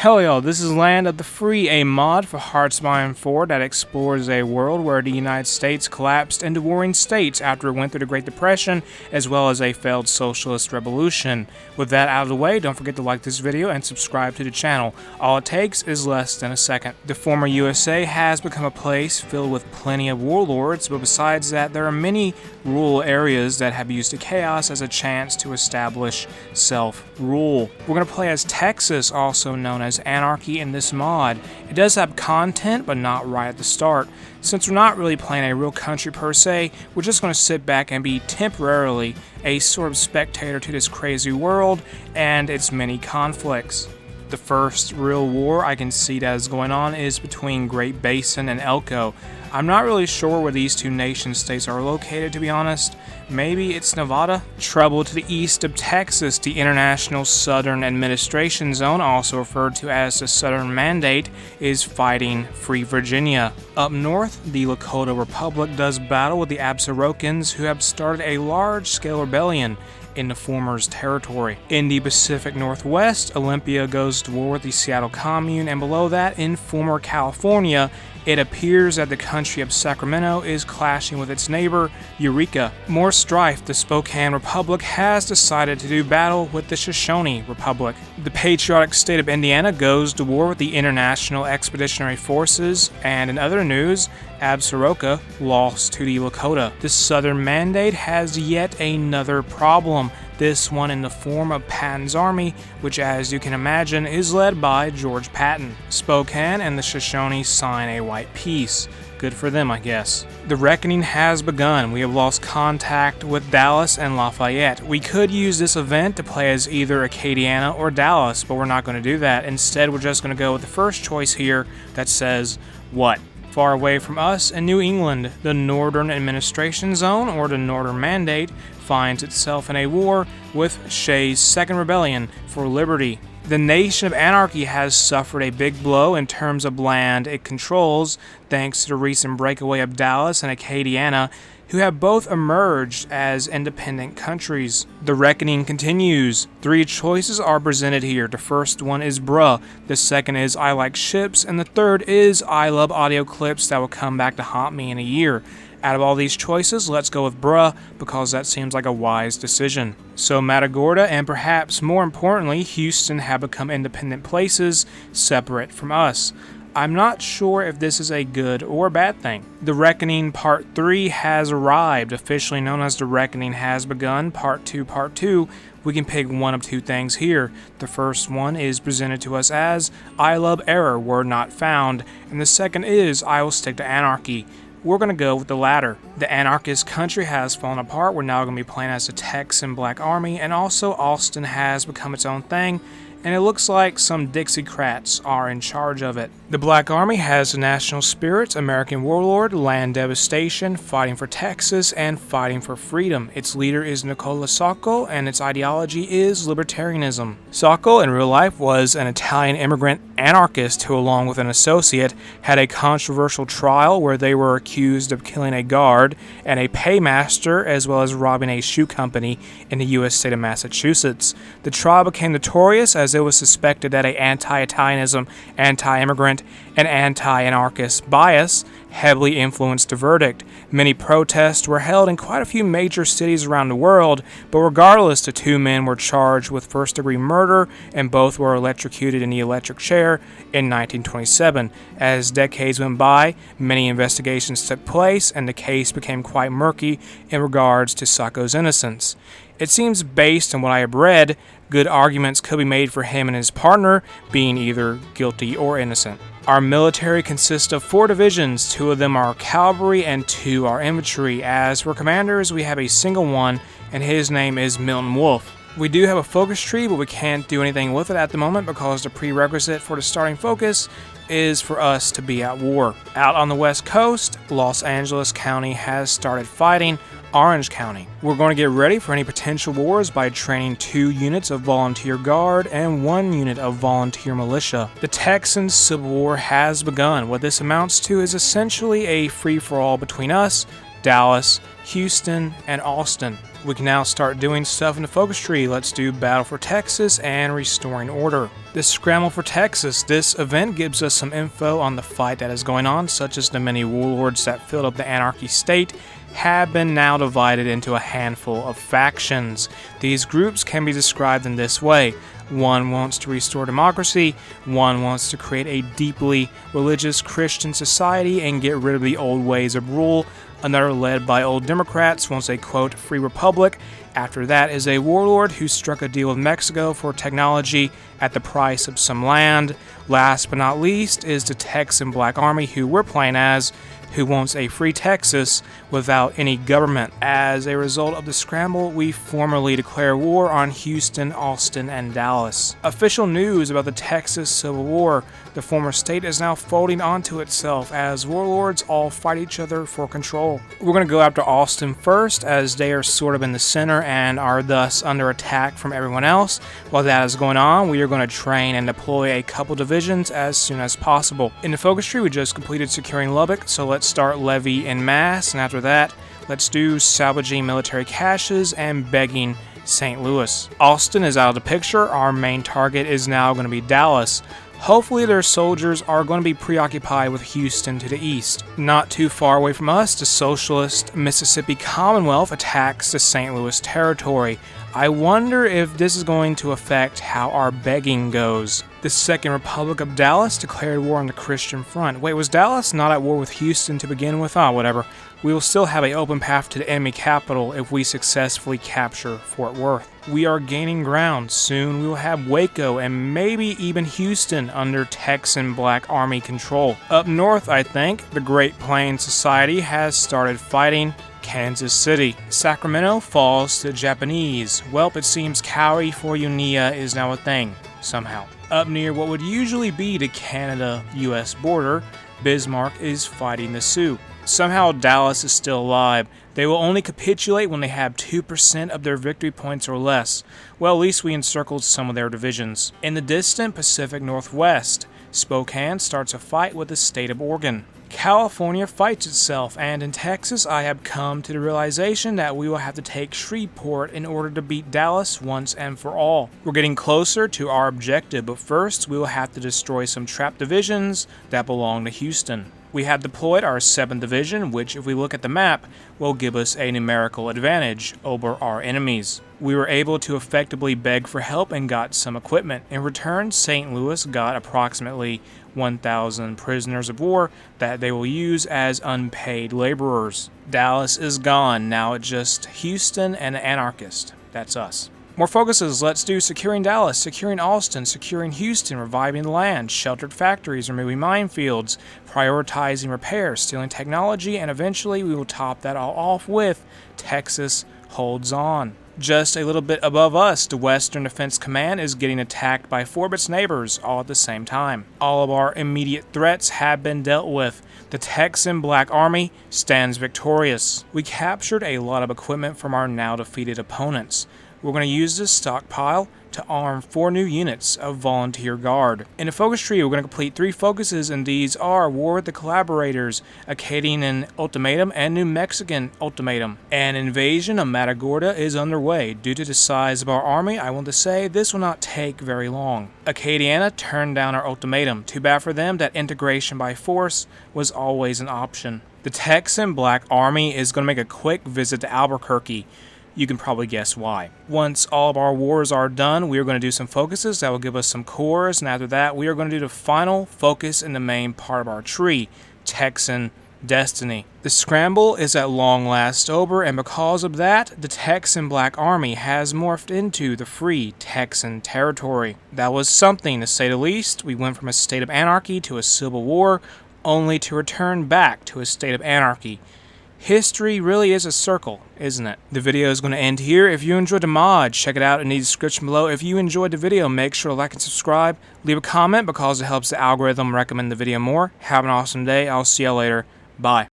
Hell y'all, this is Land of the Free, a mod for Hearthstone 4 that explores a world where the United States collapsed into warring states after it went through the Great Depression, as well as a failed socialist revolution. With that out of the way, don't forget to like this video and subscribe to the channel. All it takes is less than a second. The former USA has become a place filled with plenty of warlords, but besides that, there are many rural areas that have used the chaos as a chance to establish self-rule. We're going to play as Texas, also known as Anarchy, in this mod. It does have content, but not right at the start. Since we're not really playing a real country per se, we're just going to sit back and be temporarily a sort of spectator to this crazy world and its many conflicts. The first real war I can see that is going on is between Great Basin and Elko. I'm not really sure where these two nation states are located, to be honest. Maybe it's Nevada? Trouble to the east of Texas, the International Southern Administration Zone, also referred to as the Southern Mandate, is fighting Free Virginia. Up north, the Lakota Republic does battle with the Absarokkans, who have started a large-scale rebellion in the former's territory. In the Pacific Northwest, Olympia goes to war with the Seattle Commune, and below that, in former California, it appears that the country of Sacramento is clashing with its neighbor, Eureka. More strife, the Spokane Republic has decided to do battle with the Shoshone Republic. The patriotic state of Indiana goes to war with the International Expeditionary Forces, and in other news, Absaroka lost to the Lakota. The Southern Mandate has yet another problem, this one in the form of Patton's army, which, as you can imagine, is led by George Patton. Spokane and the Shoshone sign a white peace. Good for them, I guess. The reckoning has begun. We have lost contact with Dallas and Lafayette. We could use this event to play as either Acadiana or Dallas, but we're not going to do that. Instead, we're just going to go with the first choice here that says, what? Far away from us in New England, the Northern Administration Zone, or the Northern Mandate, finds itself in a war with Shays' Second Rebellion for Liberty. The nation of Anarchy has suffered a big blow in terms of land it controls, thanks to the recent breakaway of Dallas and Acadiana, who have both emerged as independent countries. The reckoning continues. Three choices are presented here. The first one is bruh, the second is I like ships, and the third is I love audio clips that will come back to haunt me in a year. Out of all these choices, let's go with bruh, because that seems like a wise decision. So Matagorda and perhaps more importantly, Houston have become independent places, separate from us. I'm not sure if this is a good or bad thing. The Reckoning Part 3 has arrived, officially known as The Reckoning Has Begun, Part 2. We can pick one of two things here. The first one is presented to us as I love error, word not found, and the second is I will stick to anarchy. We're going to go with the latter. The anarchist country has fallen apart. We're now going to be playing as the Texan Black Army, and also Austin has become its own thing, and it looks like some Dixiecrats are in charge of it. The Black Army has the national spirit, American warlord, land devastation, fighting for Texas, and fighting for freedom. Its leader is Nicola Sacco, and its ideology is libertarianism. Sacco, in real life, was an Italian immigrant anarchist who, along with an associate, had a controversial trial where they were accused of killing a guard and a paymaster, as well as robbing a shoe company in the U.S. state of Massachusetts. The trial became notorious as it was suspected that an anti-Italianism, anti-immigrant, and anti-anarchist bias heavily influenced the verdict. Many protests were held in quite a few major cities around the world, but regardless, the two men were charged with first-degree murder, and both were electrocuted in the electric chair in 1927. As decades went by, many investigations took place, and the case became quite murky in regards to Sacco's innocence. It seems, based on what I have read, good arguments could be made for him and his partner being either guilty or innocent. Our military consists of 4 divisions. 2 of them are cavalry and 2 are infantry. As for commanders, we have a single one, and his name is Milton Wolfe. We do have a focus tree, but we can't do anything with it at the moment because the prerequisite for the starting focus is for us to be at war. Out on the West Coast, Los Angeles County has started fighting Orange County. We're going to get ready for any potential wars by training 2 units of volunteer guard and 1 unit of volunteer militia. The Texan Civil War has begun. What this amounts to is essentially a free-for-all between us Dallas, Houston, and Austin. We can now start doing stuff in the focus tree. Let's do Battle for Texas and Restoring Order. This Scramble for Texas, this event gives us some info on the fight that is going on, such as the many warlords that filled up the Anarchy state have been now divided into a handful of factions. These groups can be described in this way. One wants to restore democracy, one wants to create a deeply religious Christian society and get rid of the old ways of rule. Another, led by old Democrats, wants a quote free republic. After that is a warlord who struck a deal with Mexico for technology at the price of some land. Last but not least is the Texan Black Army, who we're playing as, who wants a free Texas without any government. As a result of the scramble, we formally declare war on Houston, Austin, and Dallas. Official news about the Texas Civil War. The former state is now folding onto itself as warlords all fight each other for control. We're going to go after Austin first, as they are sort of in the center and are thus under attack from everyone else. While that is going on, we are going to train and deploy a couple divisions as soon as possible. In the focus tree, we just completed securing Lubbock, so let's start levy en masse, and after that, let's do salvaging military caches and begging St. Louis. Austin is out of the picture. Our main target is now going to be Dallas. Hopefully their soldiers are going to be preoccupied with Houston to the east. Not too far away from us, the socialist Mississippi Commonwealth attacks the St. Louis territory. I wonder if this is going to affect how our begging goes. The Second Republic of Dallas declared war on the Christian front. Wait, was Dallas not at war with Houston to begin with? Oh, whatever. We will still have an open path to the enemy capital if we successfully capture Fort Worth. We are gaining ground. Soon we will have Waco and maybe even Houston under Texan Black Army control. Up north, I think, the Great Plains Society has started fighting Kansas City. Sacramento falls to the Japanese. Welp, it seems California is now a thing, somehow. Up near what would usually be the Canada-US border, Bismarck is fighting the Sioux. Somehow Dallas is still alive. They will only capitulate when they have 2% of their victory points or less. Well, at least we encircled some of their divisions. In the distant Pacific Northwest, Spokane starts a fight with the state of Oregon. California fights itself, and in Texas I have come to the realization that we will have to take Shreveport in order to beat Dallas once and for all. We're getting closer to our objective, but first we will have to destroy some trapped divisions that belong to Houston. We have deployed our 7th Division, which, if we look at the map, will give us a numerical advantage over our enemies. We were able to effectively beg for help and got some equipment. In return, St. Louis got approximately 1,000 prisoners of war that they will use as unpaid laborers. Dallas is gone. Now it's just Houston and an anarchist. That's us. More focuses. Let's do securing Dallas, securing Austin, securing Houston, reviving the land, sheltered factories, removing minefields, prioritizing repairs, stealing technology, and eventually we will top that all off with Texas holds on. Just a little bit above us, the Western Defense Command is getting attacked by 4 of its neighbors all at the same time. All of our immediate threats have been dealt with. The Texan Black Army stands victorious. We captured a lot of equipment from our now defeated opponents. We're going to use this stockpile to arm 4 new units of Volunteer Guard. In the focus tree, we're going to complete 3 focuses, and these are War with the Collaborators, Acadian Ultimatum, and New Mexican Ultimatum. An invasion of Matagorda is underway. Due to the size of our army, I want to say this will not take very long. Acadiana turned down our ultimatum. Too bad for them that integration by force was always an option. The Texan Black Army is going to make a quick visit to Albuquerque. You can probably guess why. Once all of our wars are done, we are going to do some focuses that will give us some cores, and after that, we are going to do the final focus in the main part of our tree, Texan Destiny. The scramble is at long last over, and because of that, the Texan Black Army has morphed into the Free Texan Territory. That was something, to say the least. We went from a state of anarchy to a civil war, only to return back to a state of anarchy. History really is a circle, isn't it? The video is going to end here. If you enjoyed the mod, check it out in the description below. If you enjoyed the video, make sure to like and subscribe. Leave a comment because it helps the algorithm recommend the video more. Have an awesome day. I'll see you later. Bye.